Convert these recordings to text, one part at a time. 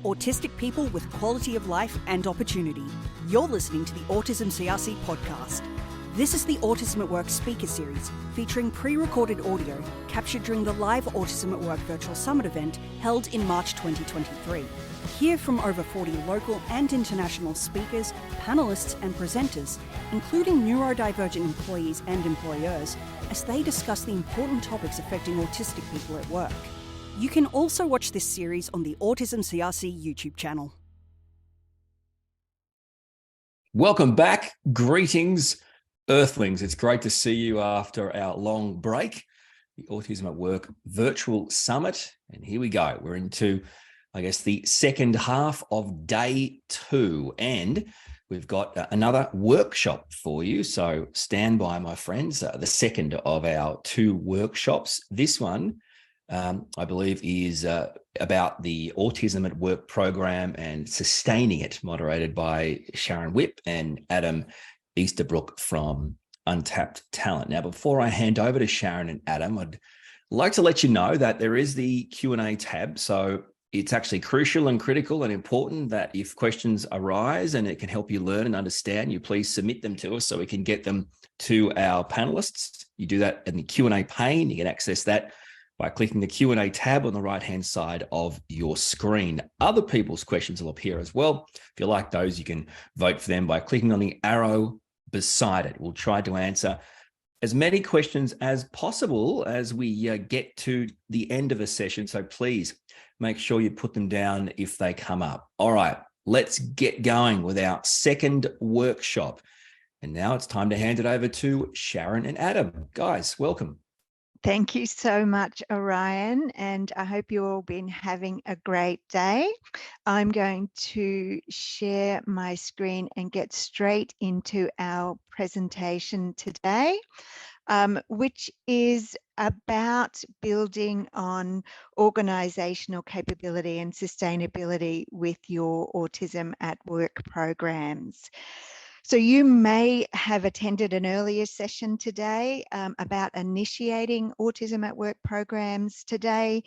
autistic people with quality of life and opportunity. You're listening to the Autism CRC podcast. This is the Autism at Work speaker series featuring pre-recorded audio captured during the live Autism at Work virtual summit event held in March 2023. Hear from over 40 local and international speakers, panellists and presenters, including neurodivergent employees and employers, as they discuss the important topics affecting autistic people at work. You can also watch this series on the Autism CRC YouTube channel. Welcome back. Greetings, Earthlings. It's great to see you after our long break, the Autism at Work virtual summit. And here we go. We're into, the second half of day 2. And we've got another workshop for you. So stand by, my friends. The second of our 2 workshops. This one, I believe, is about the Autism at Work program and sustaining it, moderated by Sharon and Adam Easterbrook from Untapped Talent. Now, before I hand over to Sharon and Adam, I'd like to let you know that there is the Q&A tab. So it's actually crucial and critical and important that if questions arise and it can help you learn and understand, you please submit them to us so we can get them to our panelists. You do that in the Q&A pane. You can access that by clicking the Q&A tab on the right-hand side of your screen. Other people's questions will appear as well. If you like those, you can vote for them by clicking on the arrow beside it. We'll try to answer as many questions as possible as we get to the end of a session. So please make sure you put them down if they come up. All right, let's get going with our second workshop. And now it's time to hand it over to Sharon and Adam. Guys, welcome. Thank you so much, Orion, and I hope you've all been having a great day. I'm going to share my screen and get straight into our presentation today, which is about building on organisational capability and sustainability with your Autism at Work programs. So you may have attended an earlier session today about initiating Autism at Work programs. Today,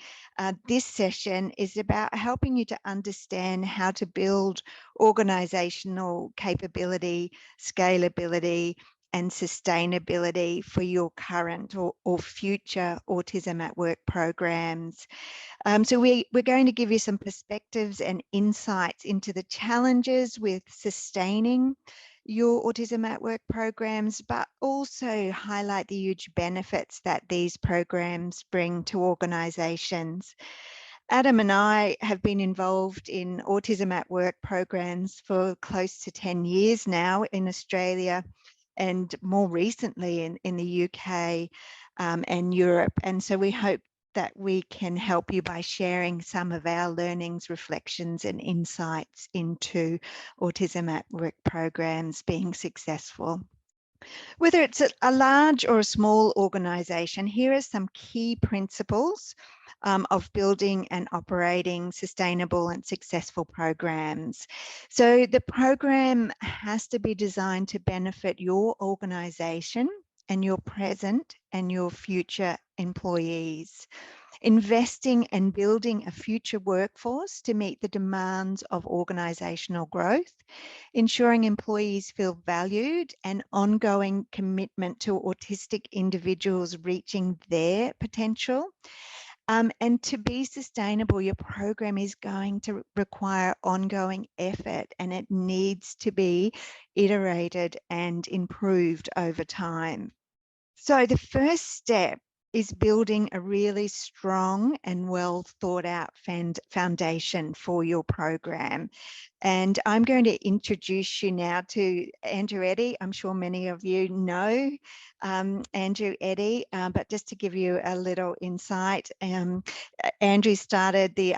this session is about helping you to understand how to build organisational capability, scalability, and sustainability for your current or future Autism at Work programs. So we're going to give you some perspectives and insights into the challenges with sustaining your Autism at Work programs, but also highlight the huge benefits that these programs bring to organisations. Adam and I have been involved in Autism at Work programs for close to 10 years now in Australia, and more recently in the UK and Europe. And so we hope that we can help you by sharing some of our learnings, reflections and insights into Autism at Work programs being successful. Whether it's a large or a small organisation, here are some key principles of building and operating sustainable and successful programs. So the program has to be designed to benefit your organisation and your present and your future employees. Investing and building a future workforce to meet the demands of organisational growth, ensuring employees feel valued, and ongoing commitment to autistic individuals reaching their potential. And to be sustainable, your program is going to require ongoing effort, and it needs to be iterated and improved over time. So the first step is building a really strong and well thought out foundation for your program. And I'm going to introduce you now to Andrew Eddy. I'm sure many of you know Andrew Eddy, but just to give you a little insight, Andrew started the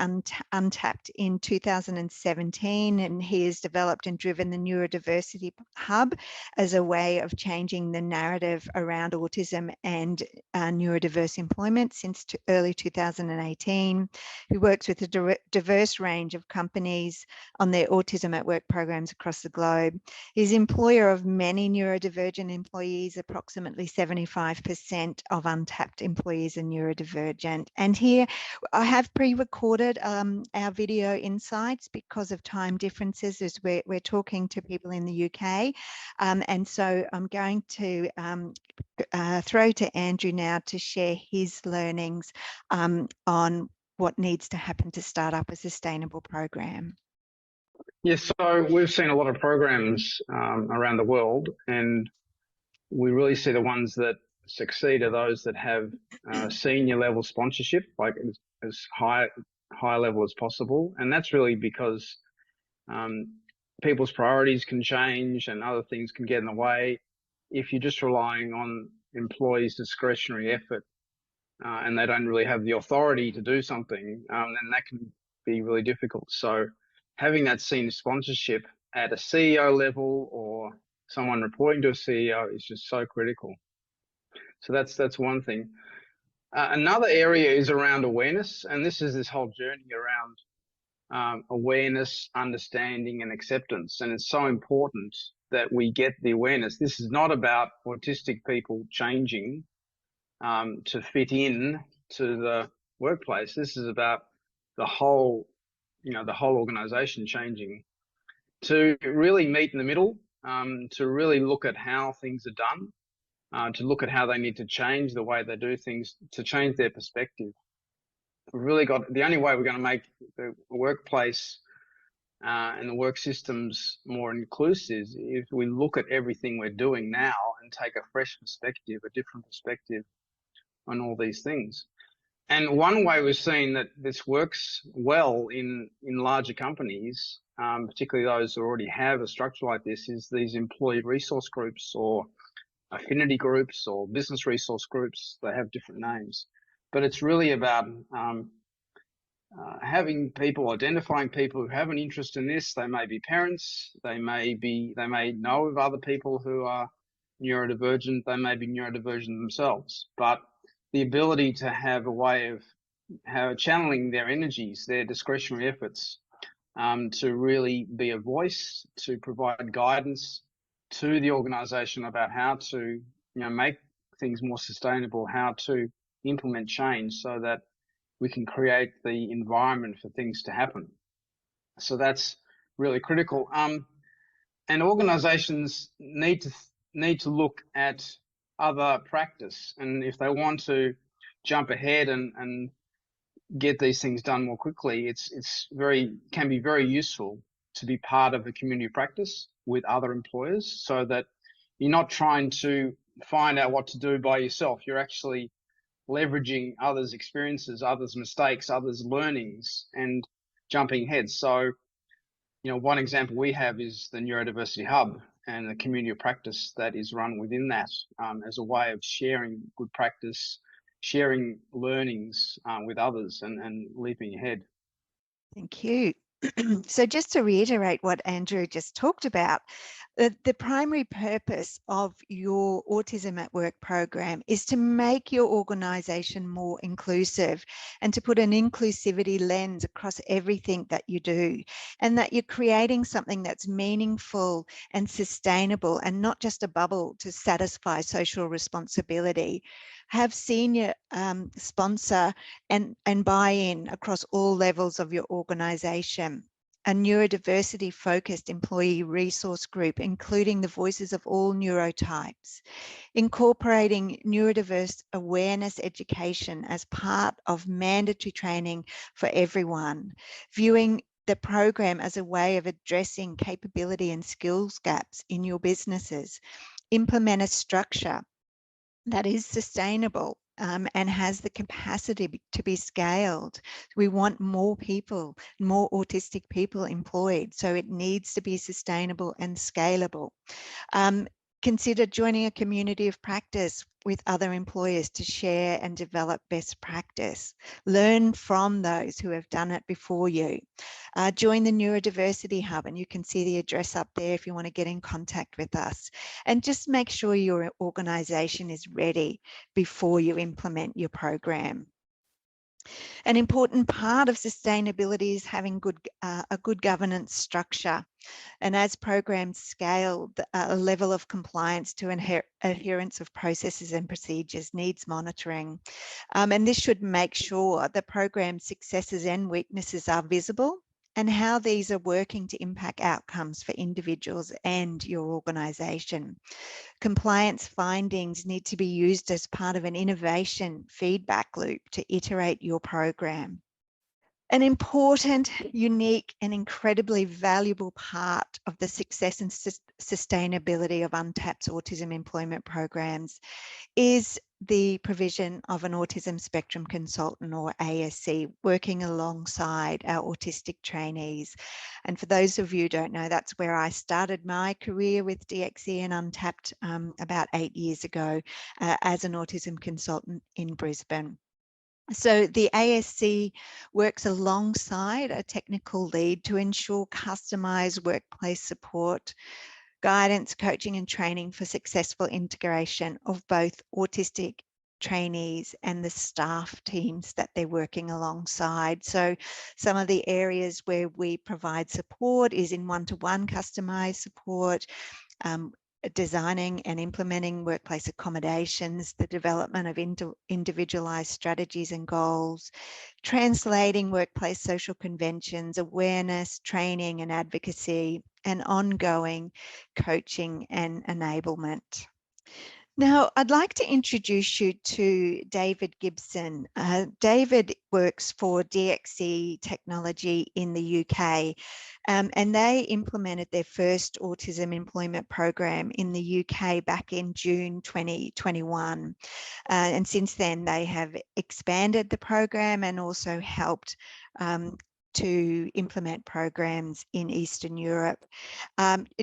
Untapped in 2017, and he has developed and driven the Neurodiversity Hub as a way of changing the narrative around autism and neurodiverse employment since early 2018. He works with a diverse range of companies on their Autism at Work programs across the globe. He's employer of many neurodivergent employees. Approximately 75% of Untapped employees are neurodivergent. And here I have pre-recorded our video insights because of time differences as we're talking to people in the UK. And so I'm going to throw to Andrew now to share his learnings on what needs to happen to start up a sustainable program. Yes, so we've seen a lot of programs around the world, and we really see the ones that succeed are those that have senior level sponsorship, like as high level as possible. And that's really because people's priorities can change and other things can get in the way. If you're just relying on employees' discretionary effort and they don't really have the authority to do something, then that can be really difficult. So having that senior sponsorship at a CEO level or someone reporting to a CEO is just so critical. So that's one thing. Another area is around awareness, and this is this whole journey around awareness, understanding, and acceptance. And it's so important that we get the awareness. This is not about autistic people changing to fit in to the workplace. This is about the whole organization changing to really meet in the middle, to really look at how things are done, to look at how they need to change the way they do things, to change their perspective. We've really got, the only way we're going to make the workplace and the work systems more inclusive is if we look at everything we're doing now and take a fresh perspective, a different perspective on all these things. And one way we've seen that this works well in larger companies, particularly those who already have a structure like this, is these employee resource groups or affinity groups or business resource groups. They have different names, but it's really about identifying people who have an interest in this. They may be parents, they may know of other people who are neurodivergent, they may be neurodivergent themselves, but the ability to have a way of channeling their energies, their discretionary efforts, to really be a voice, to provide guidance to the organisation about how to, make things more sustainable, how to implement change so that we can create the environment for things to happen. So that's really critical. And organisations need to look at other practice, and if they want to jump ahead and get these things done more quickly, can be very useful to be part of a community practice with other employers, so that you're not trying to find out what to do by yourself. You're actually leveraging others' experiences, others' mistakes, others' learnings, and jumping ahead. So, one example we have is the Neurodiversity Hub and the community of practice that is run within that as a way of sharing good practice, sharing learnings with others and leaping ahead. Thank you. So just to reiterate what Andrew just talked about, the primary purpose of your Autism at Work program is to make your organisation more inclusive and to put an inclusivity lens across everything that you do, and that you're creating something that's meaningful and sustainable and not just a bubble to satisfy social responsibility. Have senior sponsor and buy-in across all levels of your organisation. A neurodiversity focused employee resource group, including the voices of all neurotypes, incorporating neurodiverse awareness education as part of mandatory training for everyone, viewing the program as a way of addressing capability and skills gaps in your businesses, implement a structure that is sustainable and has the capacity to be scaled. We want more people, more autistic people employed, so it needs to be sustainable and scalable. Consider joining a community of practice with other employers to share and develop best practice. Learn from those who have done it before you. Join the Neurodiversity Hub, and you can see the address up there if you want to get in contact with us. And just make sure your organisation is ready before you implement your program. An important part of sustainability is having a good governance structure. And as programs scale, a level of compliance to adherence of processes and procedures needs monitoring. And this should make sure the program's successes and weaknesses are visible and how these are working to impact outcomes for individuals and your organisation. Compliance findings need to be used as part of an innovation feedback loop to iterate your program. An important, unique, and incredibly valuable part of the success and sustainability of Untapped's autism employment programs is the provision of an autism spectrum consultant, or ASC, working alongside our autistic trainees. And for those of you who don't know, that's where I started my career with DXE and Untapped about 8 years ago as an autism consultant in Brisbane. So the ASC works alongside a technical lead to ensure customised workplace support, guidance, coaching and training for successful integration of both autistic trainees and the staff teams that they're working alongside. So some of the areas where we provide support is in one-to-one customised support, designing and implementing workplace accommodations, the development of individualised strategies and goals, translating workplace social conventions, awareness, training and advocacy, and ongoing coaching and enablement. Now, I'd like to introduce you to David Gibson. David works for DXE Technology in the UK, and they implemented their first autism employment program in the UK back in June 2021. And since then, they have expanded the program and also helped to implement programs in Eastern Europe.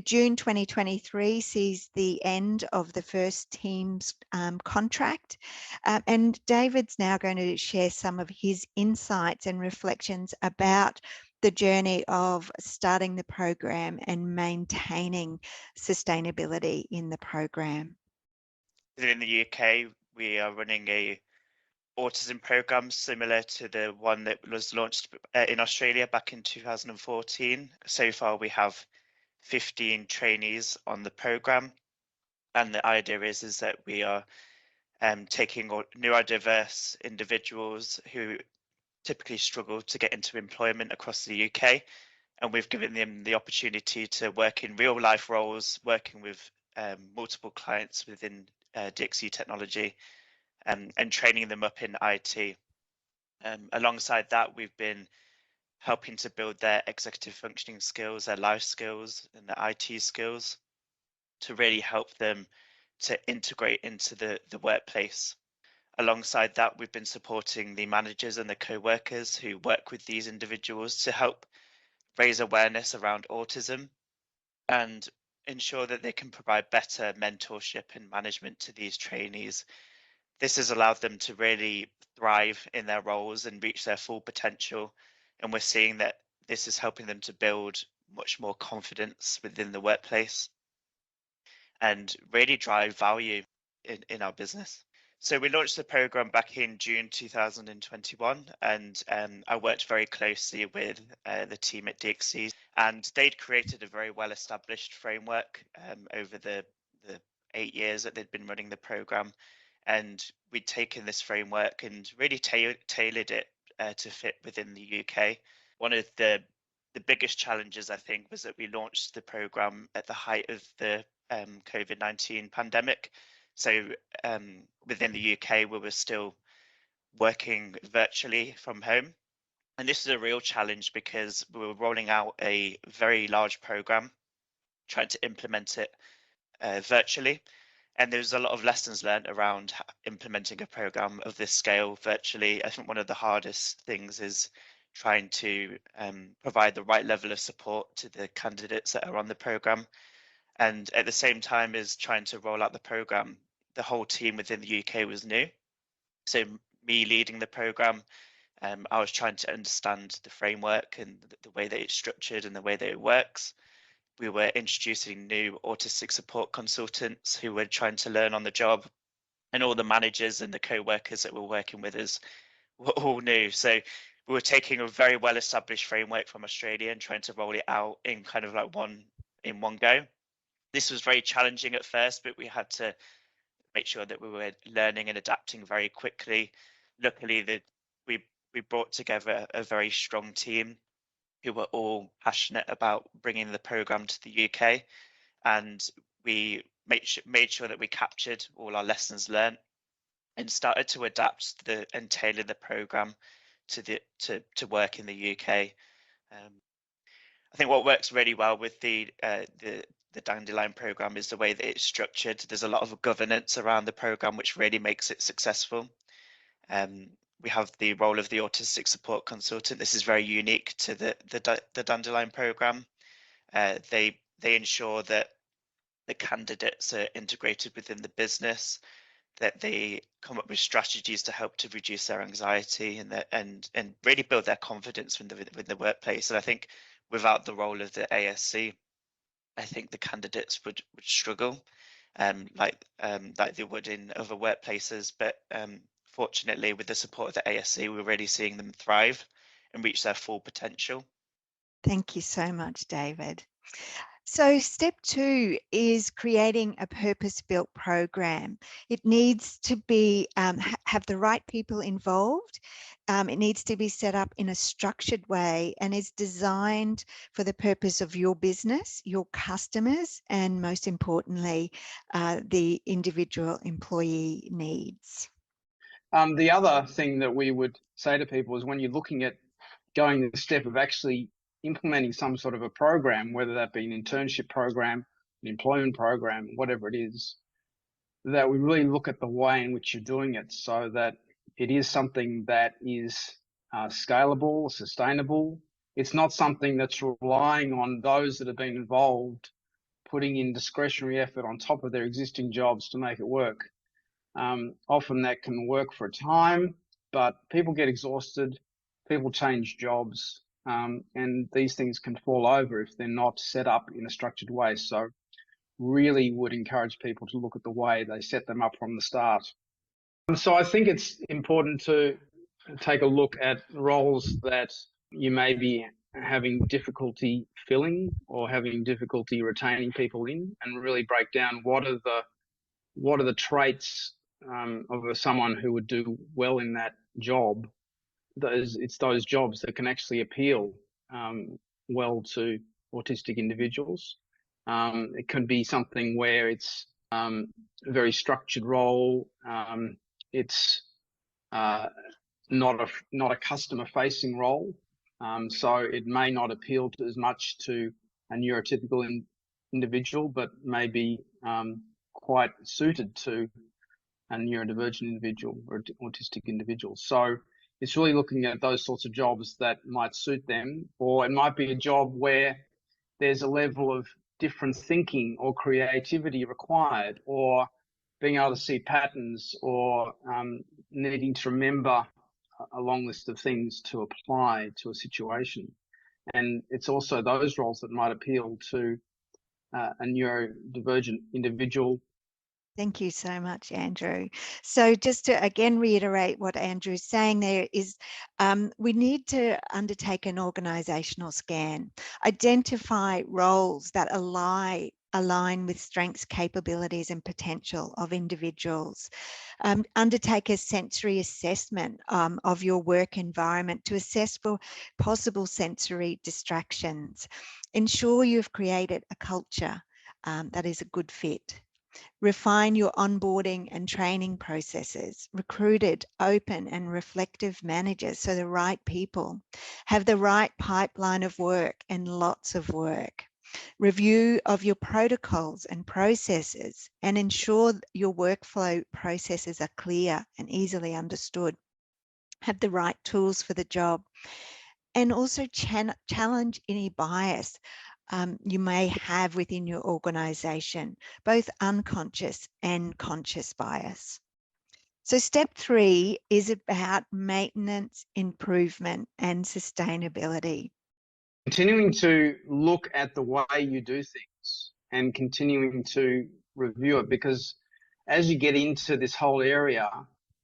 June 2023 sees the end of the first team's contract, and David's now going to share some of his insights and reflections about the journey of starting the program and maintaining sustainability in the program. In the UK, we are running a autism program similar to the one that was launched in Australia back in 2014. So far, we have 15 trainees on the program, and the idea is that we are taking neurodiverse individuals who typically struggle to get into employment across the UK, and we've given them the opportunity to work in real life roles, working with multiple clients within DXE Technology, and training them up in IT. Alongside that, we've been helping to build their executive functioning skills, their life skills, and their IT skills to really help them to integrate into the workplace. Alongside that, we've been supporting the managers and the co-workers who work with these individuals to help raise awareness around autism and ensure that they can provide better mentorship and management to these trainees. This has allowed them to really thrive in their roles and reach their full potential. And we're seeing that this is helping them to build much more confidence within the workplace and really drive value in our business. So we launched the program back in June 2021, and I worked very closely with the team at DXE, and they'd created a very well-established framework over the 8 years that they'd been running the program. And we'd taken this framework and really tailored it to fit within the UK. One of the biggest challenges, I think, was that we launched the program at the height of the COVID-19 pandemic. So within the UK, we were still working virtually from home. And this is a real challenge because we were rolling out a very large program, trying to implement it virtually. And there's a lot of lessons learned around implementing a program of this scale virtually. I think one of the hardest things is trying to provide the right level of support to the candidates that are on the program. And at the same time as trying to roll out the program, the whole team within the UK was new. So me leading the program, I was trying to understand the framework and the way that it's structured and the way that it works. We were introducing new autistic support consultants who were trying to learn on the job, and all the managers and the co-workers that were working with us were all new. So we were taking a very well-established framework from Australia and trying to roll it out in kind of like one go. This was very challenging at first, but we had to make sure that we were learning and adapting very quickly. Luckily, we brought together a very strong team who were all passionate about bringing the program to the UK, and we made sure that we captured all our lessons learned and started to adapt and tailor the program to work in the UK. I think what works really well with the Dandelion program is the way that it's structured. There's a lot of governance around the program, which really makes it successful. We have the role of the autistic support consultant. This is very unique to the Dandelion program. They ensure that the candidates are integrated within the business, that they come up with strategies to help to reduce their anxiety and really build their confidence in the workplace. And I think without the role of the ASC, I think the candidates would struggle, like they would in other workplaces. But fortunately, with the support of the ASC, we're really seeing them thrive and reach their full potential. Thank you so much, David. So step 2 is creating a purpose-built program. It needs to be have the right people involved. It needs to be set up in a structured way and is designed for the purpose of your business, your customers, and most importantly, the individual employee needs. The other thing that we would say to people is when you're looking at going the step of actually implementing some sort of a program, whether that be an internship program, an employment program, whatever it is, that we really look at the way in which you're doing it so that it is something that is scalable, sustainable. It's not something that's relying on those that have been involved putting in discretionary effort on top of their existing jobs to make it work. Often that can work for a time, but people get exhausted, people change jobs, and these things can fall over if they're not set up in a structured way. So really would encourage people to look at the way they set them up from the start. So I think it's important to take a look at roles that you may be having difficulty filling or having difficulty retaining people in, and really break down what are the traits of someone who would do well in that job. It's those jobs that can actually appeal well to autistic individuals. It can be something where it's a very structured role. It's not a customer-facing role, so it may not appeal to as much to a neurotypical individual, but may be quite suited to a neurodivergent individual or autistic individual. So it's really looking at those sorts of jobs that might suit them, or it might be a job where there's a level of different thinking or creativity required, or being able to see patterns, or needing to remember a long list of things to apply to a situation. And it's also those roles that might appeal to a neurodivergent individual. Thank you so much, Andrew. So just to again reiterate what Andrew's saying there is we need to undertake an organisational scan, identify roles that align with strengths, capabilities and potential of individuals. Undertake a sensory assessment of your work environment to assess for possible sensory distractions. Ensure you've created a culture that is a good fit. Refine your onboarding and training processes, recruited open and reflective managers, so the right people, have the right pipeline of work and lots of work. Review of your protocols and processes and ensure your workflow processes are clear and easily understood. Have the right tools for the job, and also challenge any bias you may have within your organisation, both unconscious and conscious bias. So step 3 is about maintenance, improvement and sustainability. Continuing to look at the way you do things and continuing to review it, because as you get into this whole area,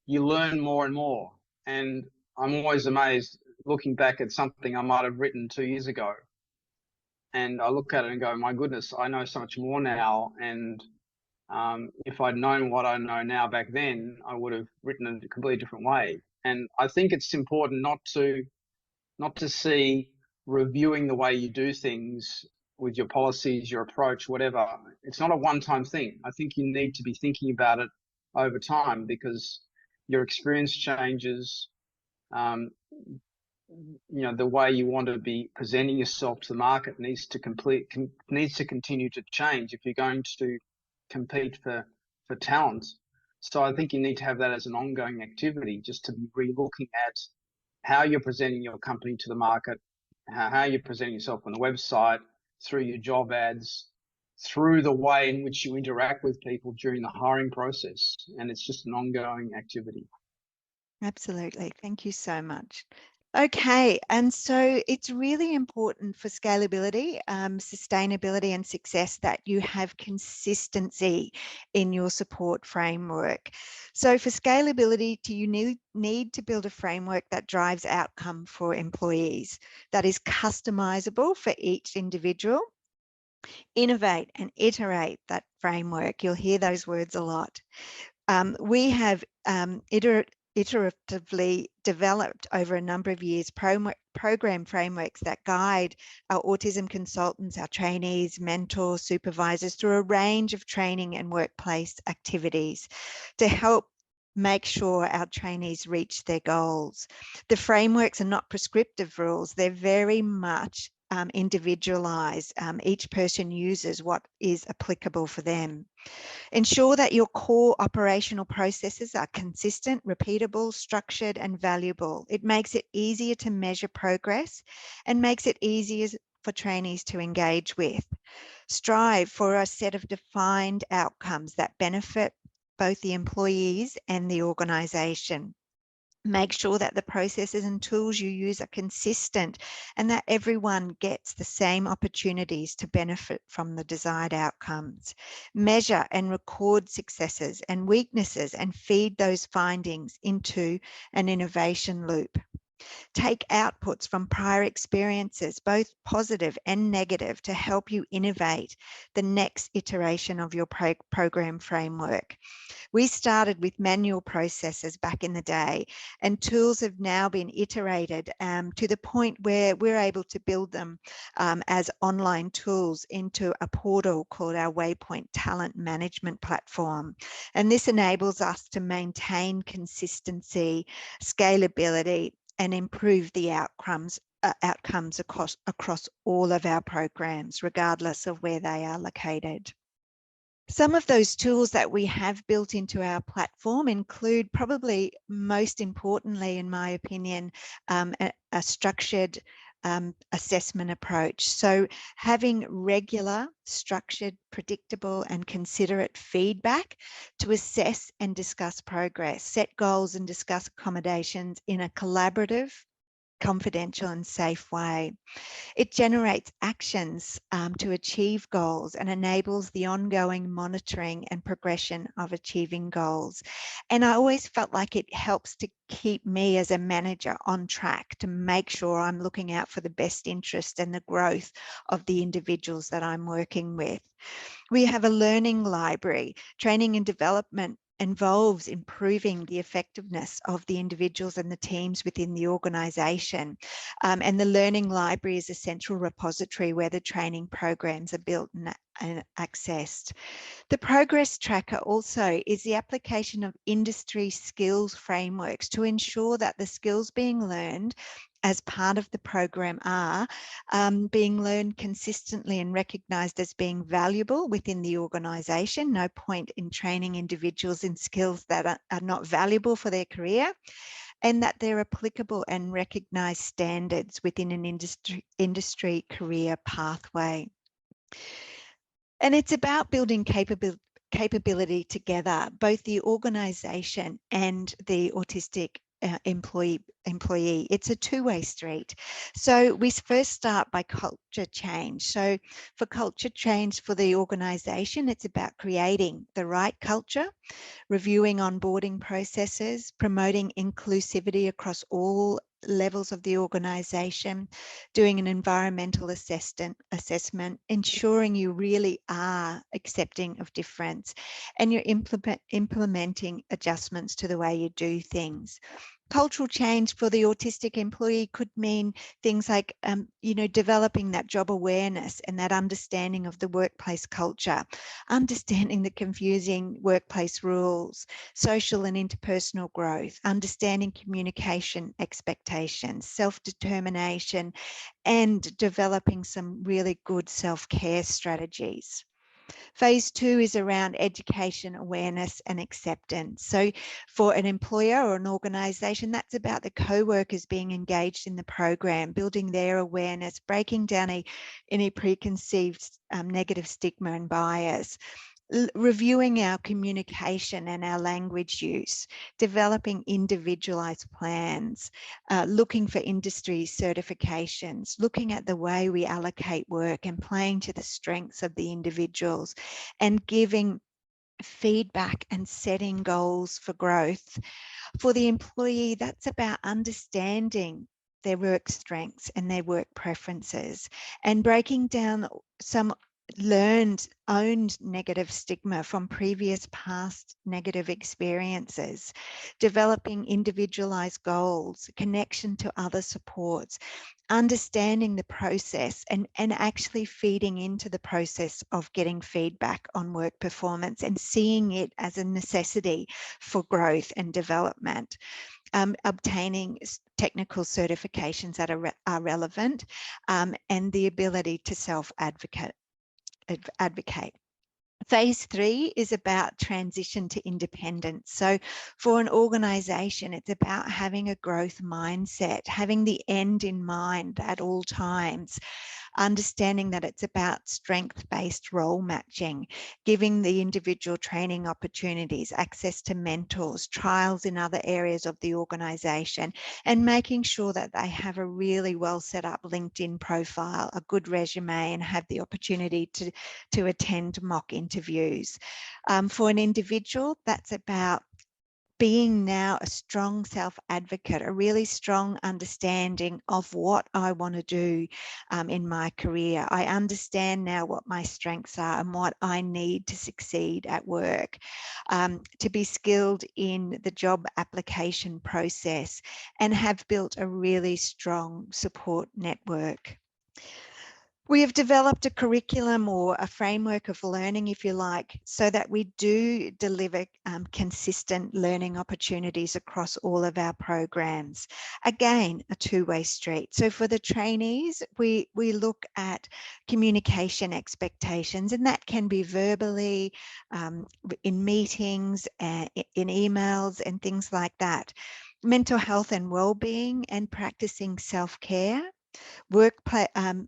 you learn more and more. And I'm always amazed looking back at something I might have written 2 years ago. And I look at it and go, my goodness, I know so much more now. And if I'd known what I know now back then, I would have written in a completely different way. And I think it's important not to see reviewing the way you do things with your policies, your approach, whatever. It's not a one-time thing. I think you need to be thinking about it over time, because your experience changes. The way you want to be presenting yourself to the market needs to continue to change if you're going to compete for talent. So I think you need to have that as an ongoing activity, just to be re-looking at how you're presenting your company to the market, how you're presenting yourself on the website, through your job ads, through the way in which you interact with people during the hiring process. And it's just an ongoing activity. Absolutely. Thank you so much. Okay, and so it's really important for scalability, sustainability and success that you have consistency in your support framework. So for scalability, you need to build a framework that drives outcome for employees, that is customizable for each individual. Innovate and iterate that framework. You'll hear those words a lot. We have iteratively developed over a number of years program frameworks that guide our autism consultants, our trainees, mentors, supervisors through a range of training and workplace activities to help make sure our trainees reach their goals. The frameworks are not prescriptive rules. They're very much individualized. Each person uses what is applicable for them. Ensure that your core operational processes are consistent, repeatable, structured, and valuable. It makes it easier to measure progress and makes it easier for trainees to engage with. Strive for a set of defined outcomes that benefit both the employees and the organisation. Make sure that the processes and tools you use are consistent and that everyone gets the same opportunities to benefit from the desired outcomes. Measure and record successes and weaknesses and feed those findings into an innovation loop. Take outputs from prior experiences, both positive and negative, to help you innovate the next iteration of your program framework. We started with manual processes back in the day, and tools have now been iterated to the point where we're able to build them as online tools into a portal called our Waypoint Talent Management Platform. And this enables us to maintain consistency, scalability, and improve the outcomes across all of our programs, regardless of where they are located. Some of those tools that we have built into our platform include, probably most importantly, in my opinion, a structured assessment approach. So having regular, structured, predictable, and considerate feedback to assess and discuss progress, set goals and discuss accommodations in a collaborative, confidential and safe way. It generates actions to achieve goals and enables the ongoing monitoring and progression of achieving goals. And I always felt like it helps to keep me as a manager on track, to make sure I'm looking out for the best interest and the growth of the individuals that I'm working with. We have a learning library. Training and development involves improving the effectiveness of the individuals and the teams within the organisation. And the learning library is a central repository where the training programs are built and accessed. The progress tracker also is the application of industry skills frameworks to ensure that the skills being learned as part of the program are being learned consistently and recognised as being valuable within the organisation. No point in training individuals in skills that are not valuable for their career, and that they're applicable and recognised standards within an industry career pathway. And it's about building capability together, both the organisation and the autistic employee. It's a two-way street. So we first start by culture change. So for culture change for the organisation, it's about creating the right culture, reviewing onboarding processes, promoting inclusivity across all levels of the organisation, doing an environmental assessment, ensuring you really are accepting of difference, and you're implementing adjustments to the way you do things. Cultural change for the autistic employee could mean things like, developing that job awareness and that understanding of the workplace culture, understanding the confusing workplace rules, social and interpersonal growth, understanding communication expectations, self-determination, and developing some really good self-care strategies. Phase 2 is around education, awareness, and acceptance. So for an employer or an organisation, that's about the co-workers being engaged in the program, building their awareness, breaking down any preconceived negative stigma and bias, reviewing our communication and our language use, developing individualized plans, looking for industry certifications, looking at the way we allocate work and playing to the strengths of the individuals, and giving feedback and setting goals for growth. For the employee, that's about understanding their work strengths and their work preferences and breaking down some owned negative stigma from previous past negative experiences, developing individualized goals, connection to other supports, understanding the process and actually feeding into the process of getting feedback on work performance and seeing it as a necessity for growth and development. Obtaining technical certifications that are relevant, and the ability to self-advocate. Phase 3 is about transition to independence. So for an organisation, it's about having a growth mindset, having the end in mind at all times, understanding that it's about strength-based role matching, giving the individual training opportunities, access to mentors, trials in other areas of the organisation, and making sure that they have a really well set up LinkedIn profile, a good resume, and have the opportunity to attend mock interviews. For an individual, that's about being now a strong self-advocate, a really strong understanding of what I want to do in my career. I understand now what my strengths are and what I need to succeed at work, to be skilled in the job application process and have built a really strong support network. We have developed a curriculum or a framework of learning, if you like, so that we do deliver consistent learning opportunities across all of our programs. Again, a two-way street. So for the trainees, we look at communication expectations, and that can be verbally, in meetings, in emails and things like that. Mental health and well-being and practicing self-care. Workplace,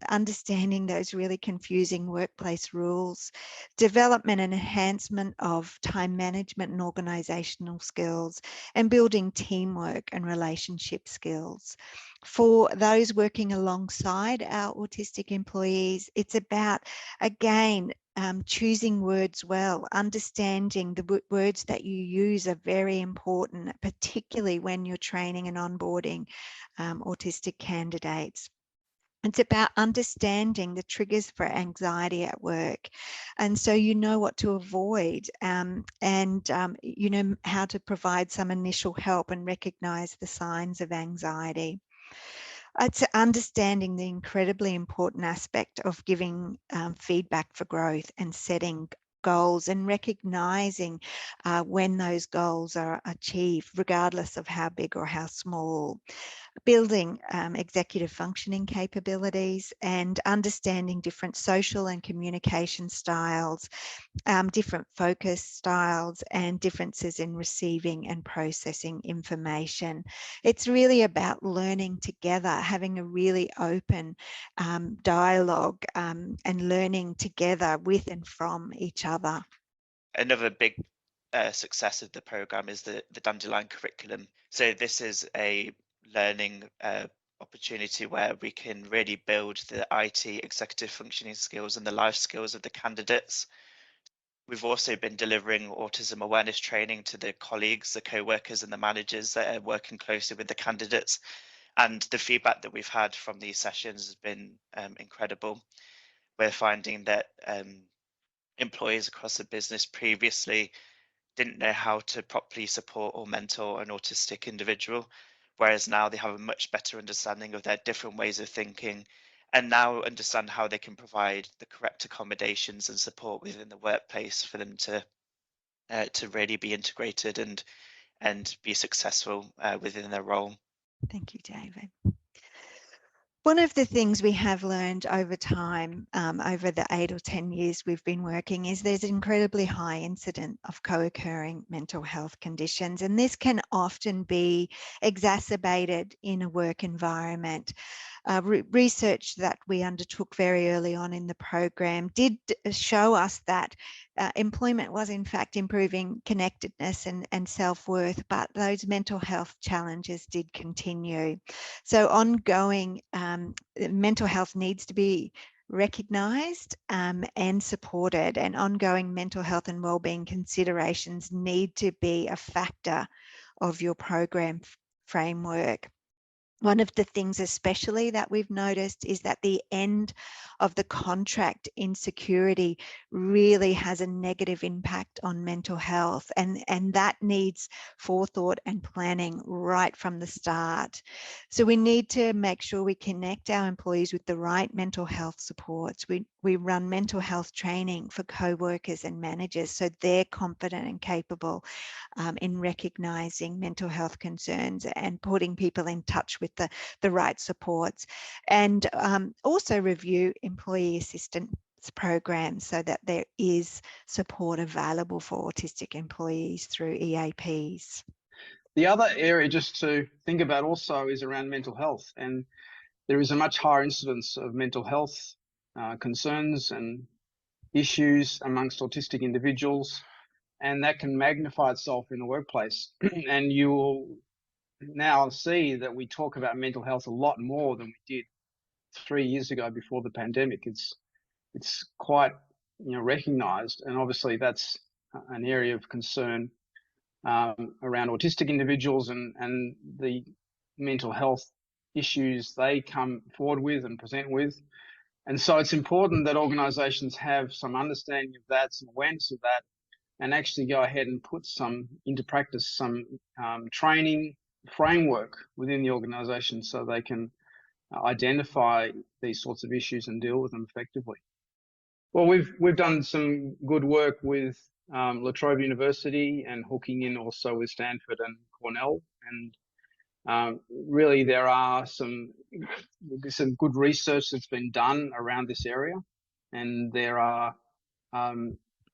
understanding those really confusing workplace rules, development and enhancement of time management and organisational skills, and building teamwork and relationship skills. For those working alongside our autistic employees, it's about, again, choosing words well, understanding the words that you use are very important, particularly when you're training and onboarding autistic candidates. It's about understanding the triggers for anxiety at work. And so you know what to avoid, and you know how to provide some initial help and recognize the signs of anxiety. It's understanding the incredibly important aspect of giving feedback for growth and setting goals and recognizing when those goals are achieved, regardless of how big or how small. Building executive functioning capabilities and understanding different social and communication styles, different focus styles, and differences in receiving and processing information. It's really about learning together, having a really open dialogue, and learning together with and from each other. Another big success of the program is the Dandelion curriculum. So this is a learning opportunity where we can really build the IT executive functioning skills and the life skills of the candidates. We've also been delivering autism awareness training to the colleagues, the co-workers and the managers that are working closely with the candidates. And the feedback that we've had from these sessions has been incredible. We're finding that employees across the business previously didn't know how to properly support or mentor an autistic individual, whereas now they have a much better understanding of their different ways of thinking, and now understand how they can provide the correct accommodations and support within the workplace for them to really be integrated and be successful within their role. Thank you, David. One of the things we have learned over time, over the 8 or 10 years we've been working, is there's an incredibly high incidence of co-occurring mental health conditions, and this can often be exacerbated in a work environment. Research that we undertook very early on in the program did show us that employment was in fact improving connectedness and self-worth, but those mental health challenges did continue. So ongoing mental health needs to be recognised and supported, and ongoing mental health and wellbeing considerations need to be a factor of your program framework. One of the things especially that we've noticed is that the end of the contract insecurity really has a negative impact on mental health, and that needs forethought and planning right from the start. So we need to make sure we connect our employees with the right mental health supports. We run mental health training for co-workers and managers so they're confident and capable in recognising mental health concerns and putting people in touch with the right supports, and also review employee assistance programs so that there is support available for autistic employees through EAPs. The other area just to think about also is around mental health, and there is a much higher incidence of mental health concerns and issues amongst autistic individuals, and that can magnify itself in the workplace. And you will now see that we talk about mental health a lot more than we did 3 years ago before the pandemic. It's quite recognised, and obviously that's an area of concern around autistic individuals and the mental health issues they come forward with and present with. And so it's important that organisations have some understanding of that, some awareness of that, and actually go ahead and put into practice some training framework within the organisation so they can identify these sorts of issues and deal with them effectively. Well, we've done some good work with La Trobe University and hooking in also with Stanford and Cornell, and really there are some good research that's been done around this area, and there are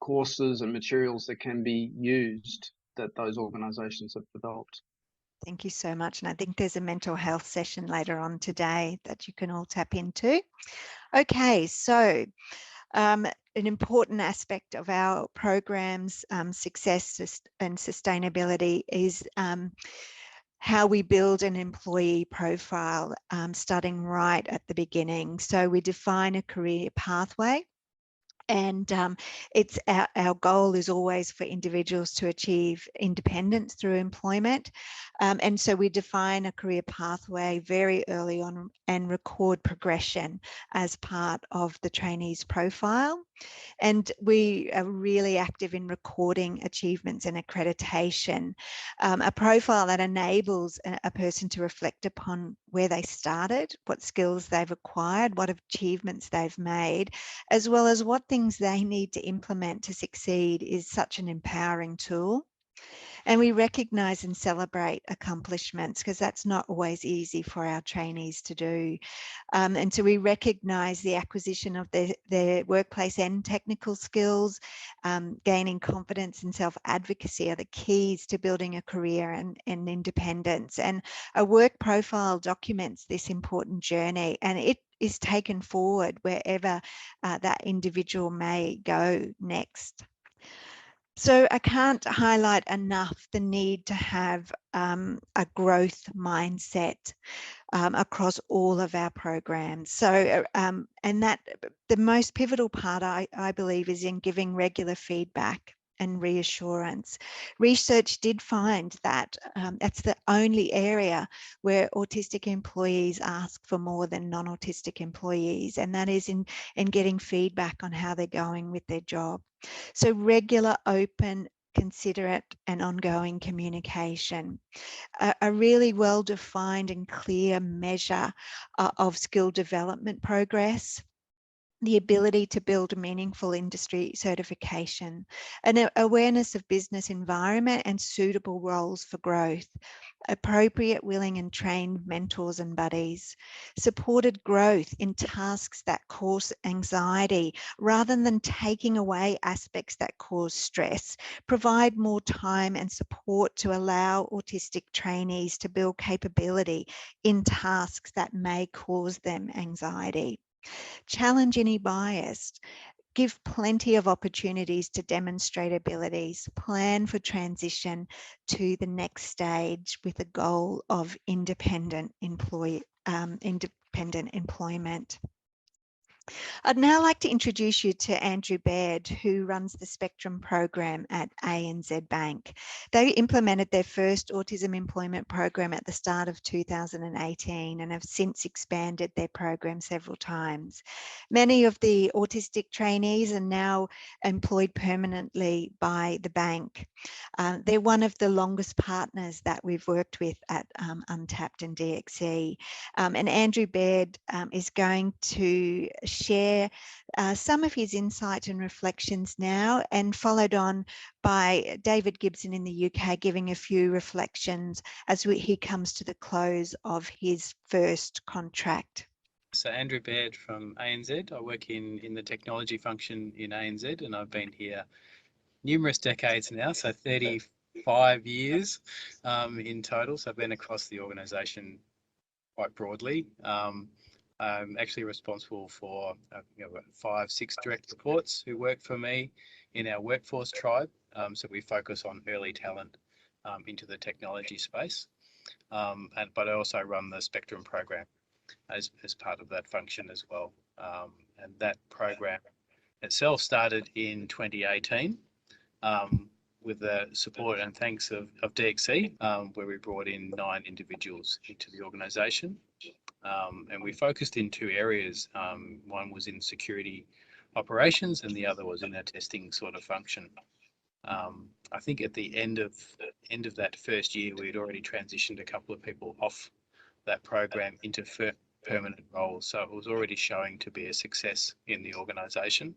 courses and materials that can be used that those organisations have developed. Thank you so much. And I think there's a mental health session later on today that you can all tap into. Okay, so an important aspect of our program's success and sustainability is how we build an employee profile, starting right at the beginning. So we define a career pathway, and it's our goal is always for individuals to achieve independence through employment. And so we define a career pathway very early on and record progression as part of the trainee's profile. And we are really active in recording achievements and accreditation, a profile that enables a person to reflect upon where they started, what skills they've acquired, what achievements they've made, as well as what things they need to implement to succeed is such an empowering tool. And we recognise and celebrate accomplishments because that's not always easy for our trainees to do. And so we recognise the acquisition of their workplace and technical skills, gaining confidence and self-advocacy are the keys to building a career and independence. And a work profile documents this important journey, and it is taken forward wherever that individual may go next. So I can't highlight enough the need to have a growth mindset across all of our programs. So, and that the most pivotal part, I believe, is in giving regular feedback and reassurance. Research did find that that's the only area where autistic employees ask for more than non-autistic employees, and that is in getting feedback on how they're going with their job. So regular, open, considerate and ongoing communication, a really well-defined and clear measure of skill development progress, the ability to build meaningful industry certification, an awareness of business environment and suitable roles for growth, appropriate, willing and trained mentors and buddies, supported growth in tasks that cause anxiety rather than taking away aspects that cause stress, provide more time and support to allow autistic trainees to build capability in tasks that may cause them anxiety. Challenge any bias, give plenty of opportunities to demonstrate abilities, plan for transition to the next stage with a goal of independent employment. I'd now like to introduce you to Andrew Baird, who runs the Spectrum program at ANZ Bank. They implemented their first autism employment program at the start of 2018 and have since expanded their program several times. Many of the autistic trainees are now employed permanently by the bank. They're one of the longest partners that we've worked with at Untapped and DXE. And Andrew Baird is going to share some of his insights and reflections now, and followed on by David Gibson in the UK giving a few reflections as he comes to the close of his first contract. So Andrew Baird from ANZ. I work in the technology function in ANZ, and I've been here numerous decades now, so 35 years in total. So I've been across the organisation quite broadly. I'm actually responsible for 5-6 direct reports who work for me in our workforce tribe. So we focus on early talent into the technology space. But I also run the Spectrum program as part of that function as well. And that program itself started in 2018 with the support and thanks of DXE, where we brought in 9 individuals into the organisation. And we focused in 2 areas. One was in security operations and the other was in a testing sort of function. I think at the end of that first year, we'd already transitioned a couple of people off that program into permanent roles. So it was already showing to be a success in the organisation.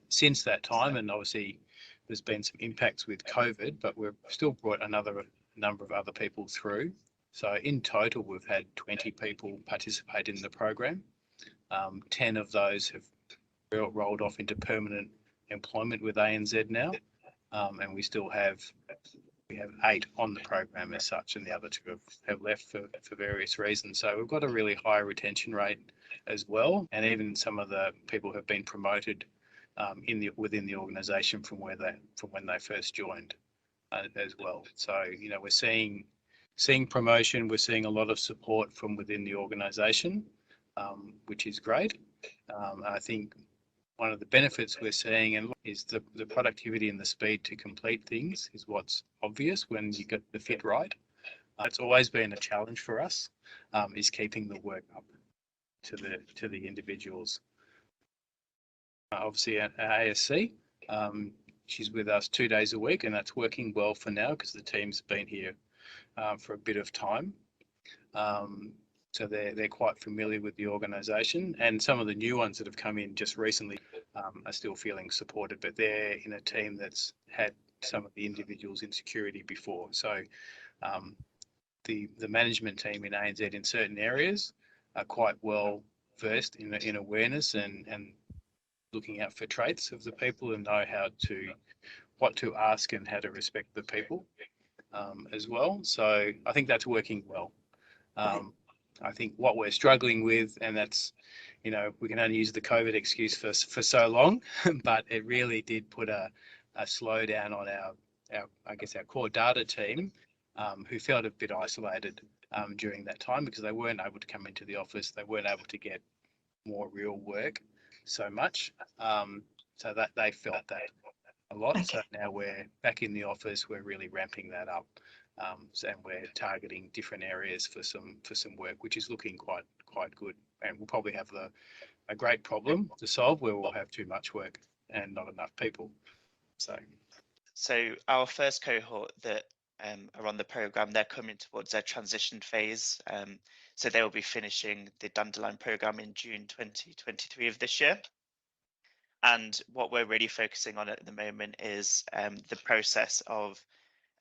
Since that time, and obviously there's been some impacts with COVID, but we've still brought another number of other people through. So in total, we've had 20 people participate in the program. 10 of those have rolled off into permanent employment with ANZ now, and we have 8 on the program as such, and the other 2 have left for various reasons. So we've got a really high retention rate as well, and even some of the people have been promoted within the organisation from when they first joined as well. So we're seeing promotion. We're seeing a lot of support from within the organisation, which is great. I think one of the benefits we're seeing is the productivity and the speed to complete things is what's obvious when you get the fit right. It's always been a challenge for us, is keeping the work up to the individuals. Obviously at ASC, she's with us 2 days a week, and that's working well for now because the team's been here for a bit of time. So they're quite familiar with the organisation, and some of the new ones that have come in just recently are still feeling supported, but they're in a team that's had some of the individuals in security before. So the management team in ANZ in certain areas are quite well versed in awareness and looking out for traits of the people and know what to ask and how to respect the people as well. So I think that's working well. I think what we're struggling with, and that's, we can only use the COVID excuse for so long, but it really did put a a slowdown on our I guess our core data team, who felt a bit isolated during that time because they weren't able to come into the office, they weren't able to get more real work so much, so that they felt that a lot. Okay. So now we're back in the office, we're really ramping that up, and we're targeting different areas for some work, which is looking quite good. And we'll probably have a great problem to solve where we'll have too much work and not enough people. So our first cohort that are on the program, they're coming towards their transition phase. So they will be finishing the Dandelion program in June 2023 of this year. And what we're really focusing on at the moment is the process of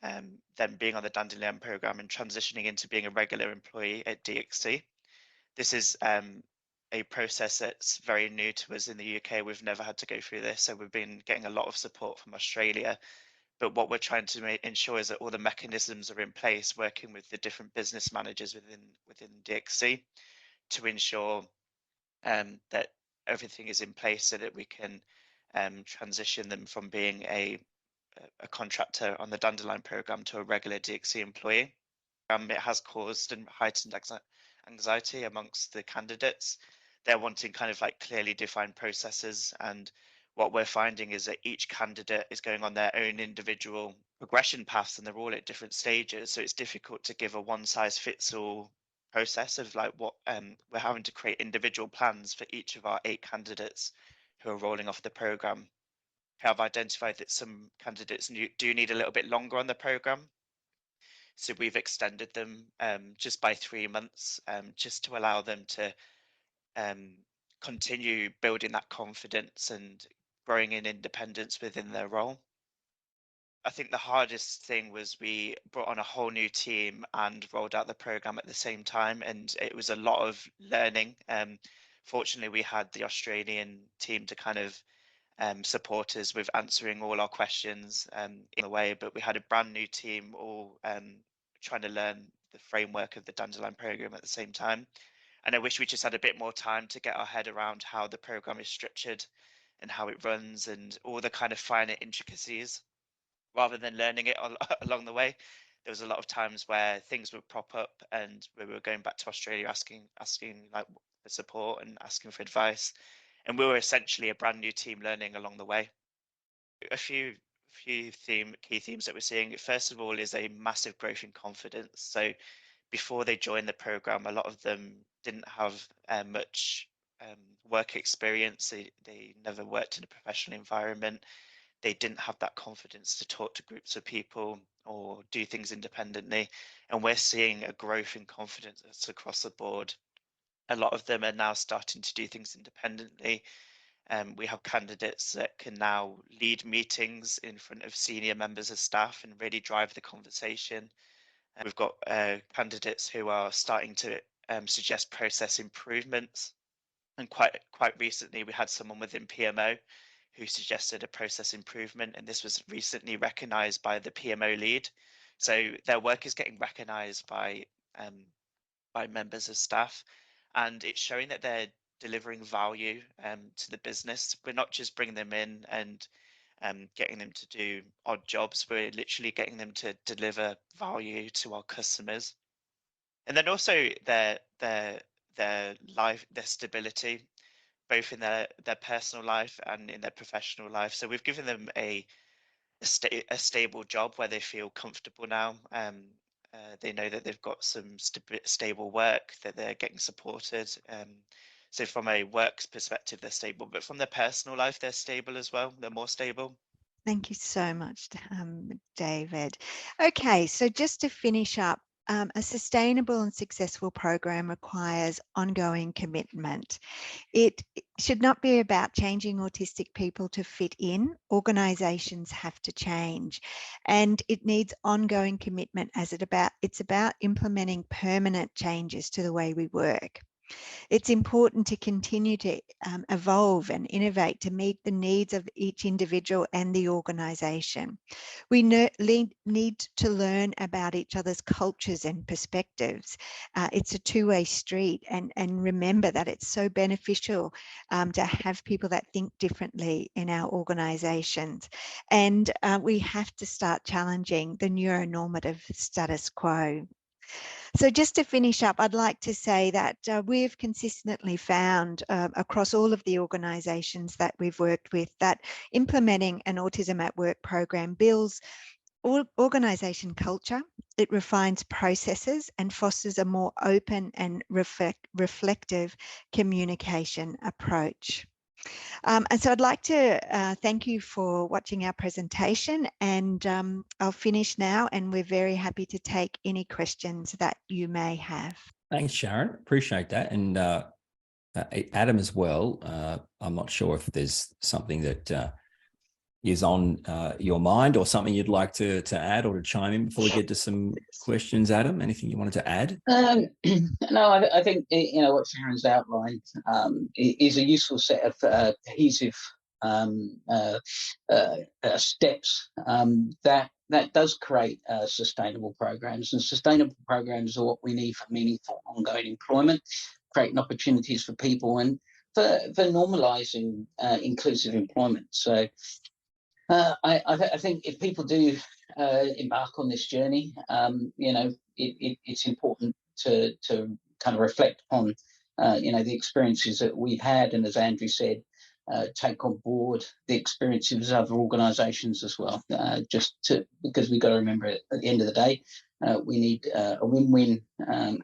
them being on the Dandelion program and transitioning into being a regular employee at DXC. This is a process that's very new to us in the UK. We've never had to go through this, so we've been getting a lot of support from Australia. But what we're trying to ensure is that all the mechanisms are in place, working with the different business managers within DXC to ensure that everything is in place so that we can transition them from being a contractor on the Dandelion program to a regular DXC employee. It has caused and heightened anxiety amongst the candidates. They're wanting kind of like clearly defined processes, and what we're finding is that each candidate is going on their own individual progression paths and they're all at different stages. So it's difficult to give a one size fits all process of like what we're having to create individual plans for each of our 8 candidates who are rolling off the program. Have identified that some candidates do need a little bit longer on the program. So we've extended them just by 3 months, just to allow them to continue building that confidence and growing in independence within their role. I think the hardest thing was we brought on a whole new team and rolled out the program at the same time, and it was a lot of learning. Fortunately, we had the Australian team to kind of support us with answering all our questions in a way, but we had a brand new team all trying to learn the framework of the Dandelion program at the same time. And I wish we just had a bit more time to get our head around how the program is structured and how it runs and all the kind of finer intricacies, rather than learning it along the way. There was a lot of times where things would prop up and we were going back to Australia asking like for support and asking for advice. And we were essentially a brand new team learning along the way. A few key themes that we're seeing. First of all, is a massive growth in confidence. So before they joined the program, a lot of them didn't have much work experience. They never worked in a professional environment. They didn't have that confidence to talk to groups of people or do things independently. And we're seeing a growth in confidence across the board. A lot of them are now starting to do things independently. We have candidates that can now lead meetings in front of senior members of staff and really drive the conversation. We've got candidates who are starting to suggest process improvements. And quite recently, we had someone within PMO who suggested a process improvement, and this was recently recognised by the PMO lead. So their work is getting recognised by members of staff, and it's showing that they're delivering value to the business. We're not just bringing them in and getting them to do odd jobs. We're literally getting them to deliver value to our customers. And then also their life, their stability, both in their personal life and in their professional life. So we've given them a stable job where they feel comfortable now. They know that they've got some stable work, that they're getting supported. So from a work perspective, they're stable, but from their personal life, they're stable as well. They're more stable. Thank you so much, David. Okay, so just to finish up, a sustainable and successful program requires ongoing commitment. It should not be about changing autistic people to fit in. Organisations have to change, and it needs ongoing commitment as it's about implementing permanent changes to the way we work. It's important to continue to evolve and innovate to meet the needs of each individual and the organisation. We need to learn about each other's cultures and perspectives. It's a two-way street, and remember that it's so beneficial to have people that think differently in our organisations. And we have to start challenging the neuronormative status quo. So just to finish up, I'd like to say that we've consistently found across all of the organisations that we've worked with that implementing an Autism at Work program builds organisation culture, it refines processes and fosters a more open and reflective communication approach. And so I'd like to thank you for watching our presentation, and I'll finish now, and we're very happy to take any questions that you may have. Thanks, Sharon. Appreciate that. And Adam as well. I'm not sure if there's something that is on your mind or something you'd like to add or to chime in before we get to some questions. Adam, anything you wanted to add? No, I think what Sharon's outlined is a useful set of cohesive steps that does create sustainable programs, and sustainable programs are what we need for meaningful ongoing employment, creating opportunities for people, and for normalising inclusive employment. So I think if people do embark on this journey, it's important to kind of reflect on the experiences that we've had, and as Andrew said, take on board the experiences of other organisations as well. Because we've got to remember at the end of the day, we need a win-win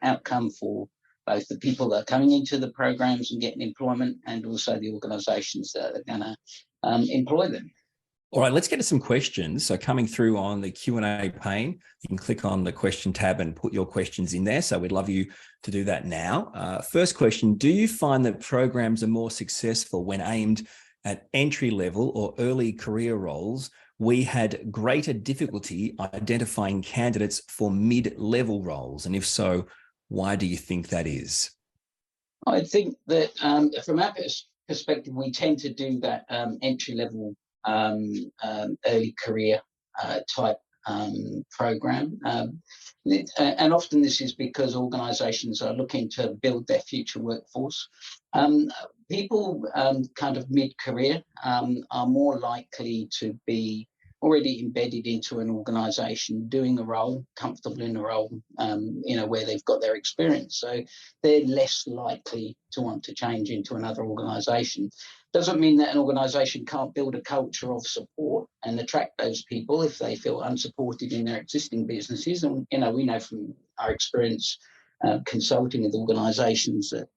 outcome for both the people that are coming into the programs and getting employment, and also the organisations that are going to employ them. All right, let's get to some questions. So coming through on the Q&A pane, you can click on the question tab and put your questions in there. So we'd love you to do that now. First question, do you find that programs are more successful when aimed at entry level or early career roles? We had greater difficulty identifying candidates for mid-level roles. And if so, why do you think that is? I think that from our perspective, we tend to do that entry level early career type program, and often this is because organisations are looking to build their future workforce. People kind of mid-career are more likely to be already embedded into an organisation, doing a role, comfortable in a role, where they've got their experience. So they're less likely to want to change into another organisation. Doesn't mean that an organisation can't build a culture of support and attract those people if they feel unsupported in their existing businesses. And, we know from our experience consulting with organisations that,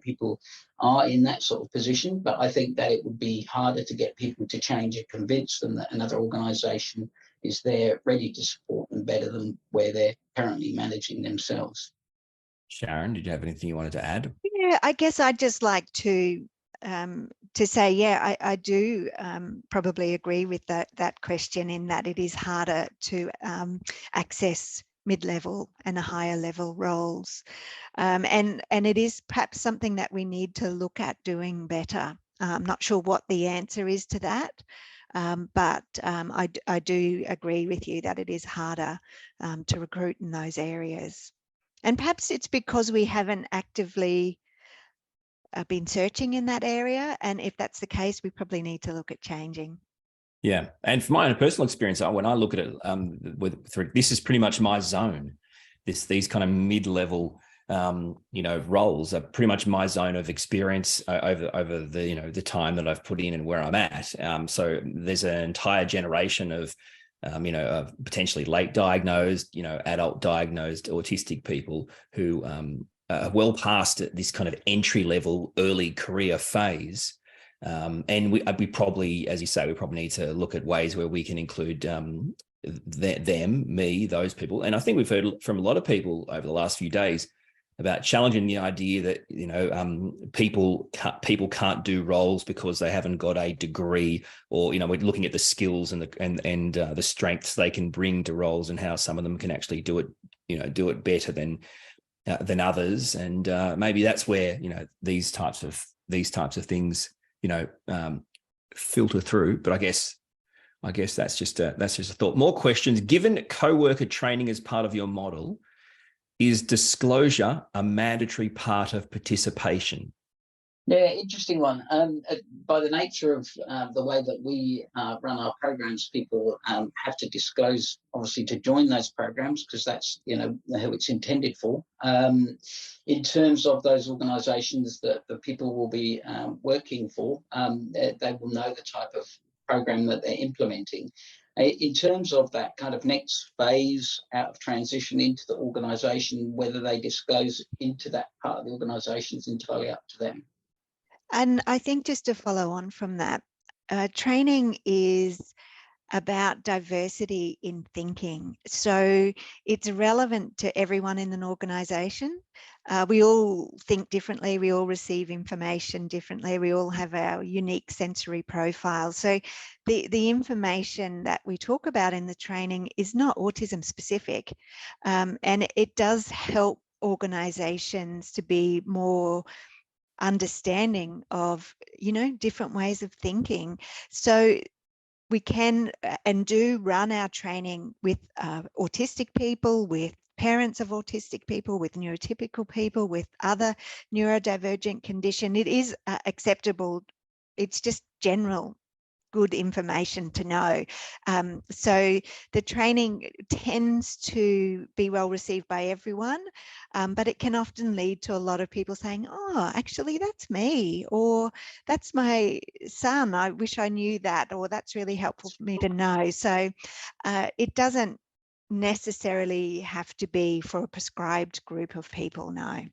people are in that sort of position. But I think that it would be harder to get people to change and convince them that another organisation is there ready to support them better than where they're currently managing themselves. Sharon, did you have anything you wanted to add? Yeah, I guess I'd just like to say, yeah, I do probably agree with that question, in that it is harder to access mid-level and higher level roles, and it is perhaps something that we need to look at doing better. I'm not sure what the answer is to that, but I do agree with you that it is harder to recruit in those areas, and perhaps it's because we haven't actively been searching in that area, and if that's the case, we probably need to look at changing. Yeah, and from my own personal experience, when I look at it, this is pretty much my zone. These kind of mid-level, roles are pretty much my zone of experience over the time that I've put in and where I'm at. So there's an entire generation of of potentially late diagnosed, adult diagnosed autistic people who well past this kind of entry level early career phase. And we probably, as you say, we probably need to look at ways where we can include those people. And I think we've heard from a lot of people over the last few days about challenging the idea that, people can't do roles because they haven't got a degree, or, we're looking at the skills and the strengths they can bring to roles, and how some of them can actually do it better than than others, and maybe that's where these types of things filter through. But I guess that's just a thought. More questions. Given co-worker training as part of your model, is disclosure a mandatory part of participation? Yeah, interesting one. By the nature of the way that we run our programs, people have to disclose, obviously, to join those programs, because that's who it's intended for. In terms of those organisations that the people will be working for, they will know the type of program that they're implementing. In terms of that kind of next phase out of transition into the organisation, whether they disclose into that part of the organisation is entirely up to them. And I think just to follow on from that, training is about diversity in thinking. So it's relevant to everyone in an organisation. We all think differently, we all receive information differently, we all have our unique sensory profiles. So the information that we talk about in the training is not autism specific, and it does help organisations to be more understanding of different ways of thinking. So we can and do run our training with autistic people, with parents of autistic people, with neurotypical people, with other neurodivergent condition. It is acceptable. It's just general good information to know. So the training tends to be well received by everyone, but it can often lead to a lot of people saying, oh, actually, that's me, or that's my son. I wish I knew that, or that's really helpful for me to know. So it doesn't necessarily have to be for a prescribed group of people, no.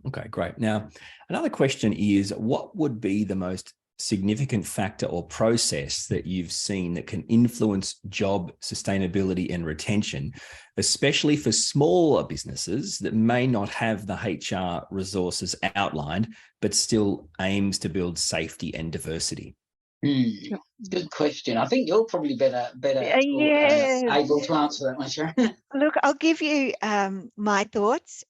Okay, great. Now, another question is, what would be the most significant factor or process that you've seen that can influence job sustainability and retention, especially for smaller businesses that may not have the HR resources outlined, but still aims to build safety and diversity? Good question. I think you're probably better Yes. able to answer that one, Sharon. Look, I'll give you my thoughts.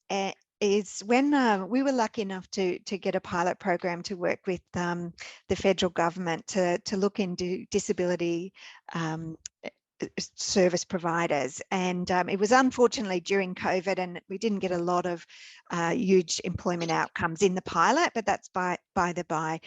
Is when we were lucky enough to get a pilot program to work with the federal government to look into disability service providers, and it was unfortunately during COVID, and we didn't get a lot of huge employment outcomes in the pilot, but that's by the by.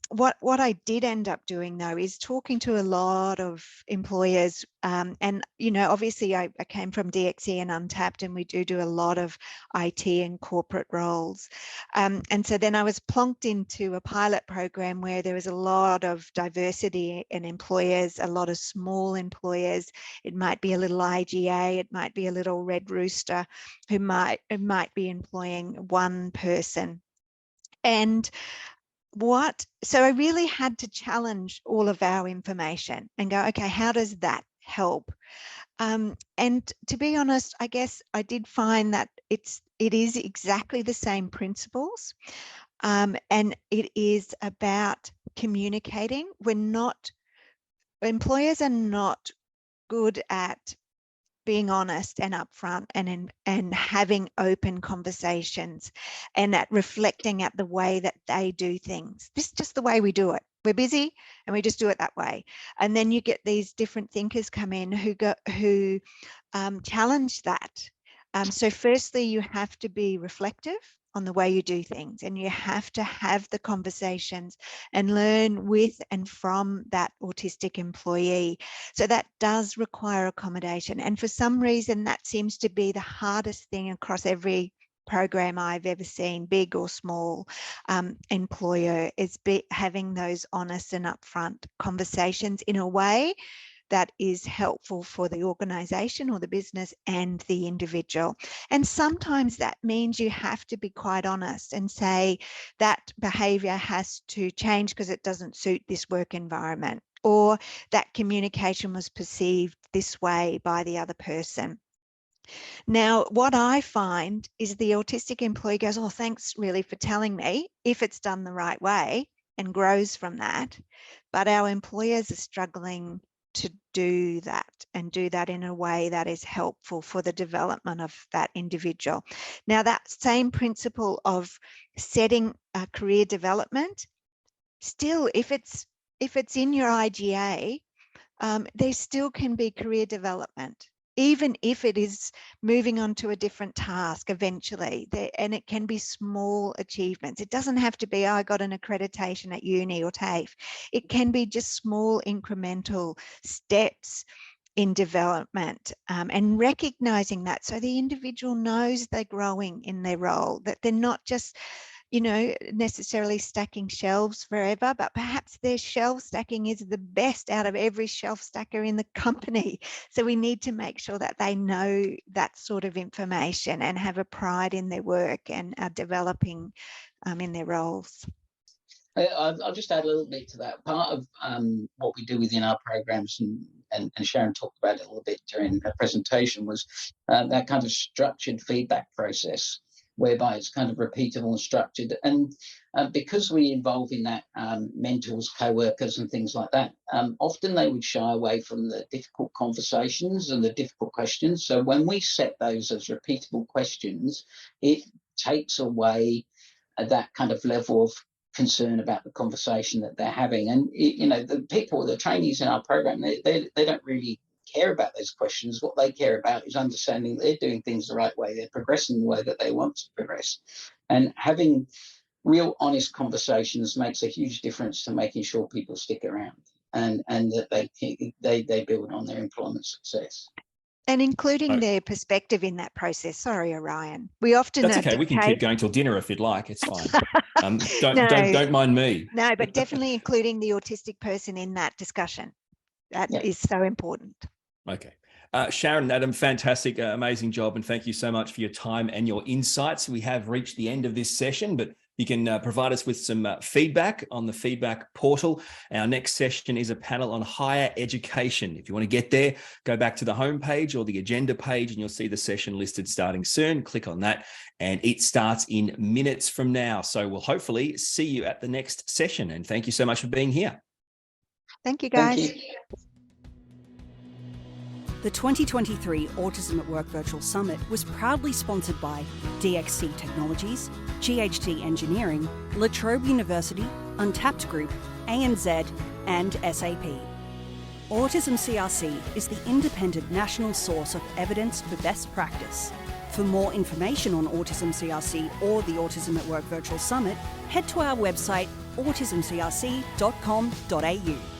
What I did end up doing though is talking to a lot of employers, and obviously I came from DXE and Untapped, and we do a lot of IT and corporate roles, and so then I was plonked into a pilot program where there was a lot of diversity in employers, a lot of small employers. It might be a little IGA, it might be a little Red Rooster who might be employing one person. And so I really had to challenge all of our information and go, okay, how does that help? And to be honest, I guess I did find that it is exactly the same principles, and it is about communicating. Employers are not good at being honest and upfront and having open conversations and at reflecting at the way that they do things. This is just the way we do it. We're busy and we just do it that way. And then you get these different thinkers come in who challenge that. So firstly, you have to be reflective on the way you do things, and you have to have the conversations and learn with and from that autistic employee. So that does require accommodation, and for some reason that seems to be the hardest thing across every program I've ever seen, big or small employer, is having those honest and upfront conversations in a way that is helpful for the organisation or the business and the individual. And sometimes that means you have to be quite honest and say that behaviour has to change because it doesn't suit this work environment, or that communication was perceived this way by the other person. Now, what I find is the autistic employee goes, oh, thanks really for telling me, if it's done the right way, and grows from that. But our employers are struggling do that, and do that in a way that is helpful for the development of that individual. Now, that same principle of setting a career development, still, if it's in your IGA, there still can be career development, even if it is moving on to a different task eventually. And it can be small achievements. It doesn't have to be, I got an accreditation at uni or TAFE. It can be just small incremental steps in development, and recognizing that, so the individual knows they're growing in their role, that they're not just, you know, necessarily stacking shelves forever, but perhaps their shelf stacking is the best out of every shelf stacker in the company. So we need to make sure that they know that sort of information and have a pride in their work and are developing in their roles. I'll just add a little bit to that. Part of what we do within our programs, and Sharon talked about it a little bit during her presentation, was that kind of structured feedback process, whereby it's kind of repeatable and structured. And because we involve in that mentors, co-workers and things like that, often they would shy away from the difficult conversations and the difficult questions. So when we set those as repeatable questions, it takes away that kind of level of concern about the conversation that they're having. And, you know, the trainees in our program, they don't really care about those questions. What they care about is understanding they're doing things the right way, they're progressing the way that they want to progress. And having real honest conversations makes a huge difference to making sure people stick around and that they build on their employment success. And including their perspective in that process. Sorry, Orion. We often That's okay. We can keep going till dinner if you'd like. It's fine. Don't mind me. No, but definitely including the autistic person in that discussion. That is so important. Okay. Sharon, Adam, fantastic, amazing job. And thank you so much for your time and your insights. We have reached the end of this session, but you can provide us with some feedback on the feedback portal. Our next session is a panel on higher education. If you want to get there, go back to the homepage or the agenda page and you'll see the session listed starting soon. Click on that and it starts in minutes from now. So we'll hopefully see you at the next session. And thank you so much for being here. Thank you, guys. Thank you. The 2023 Autism at Work Virtual Summit was proudly sponsored by DXC Technologies, GHD Engineering, La Trobe University, Untapped Group, ANZ, and SAP. Autism CRC is the independent national source of evidence for best practice. For more information on Autism CRC or the Autism at Work Virtual Summit, head to our website autismcrc.com.au.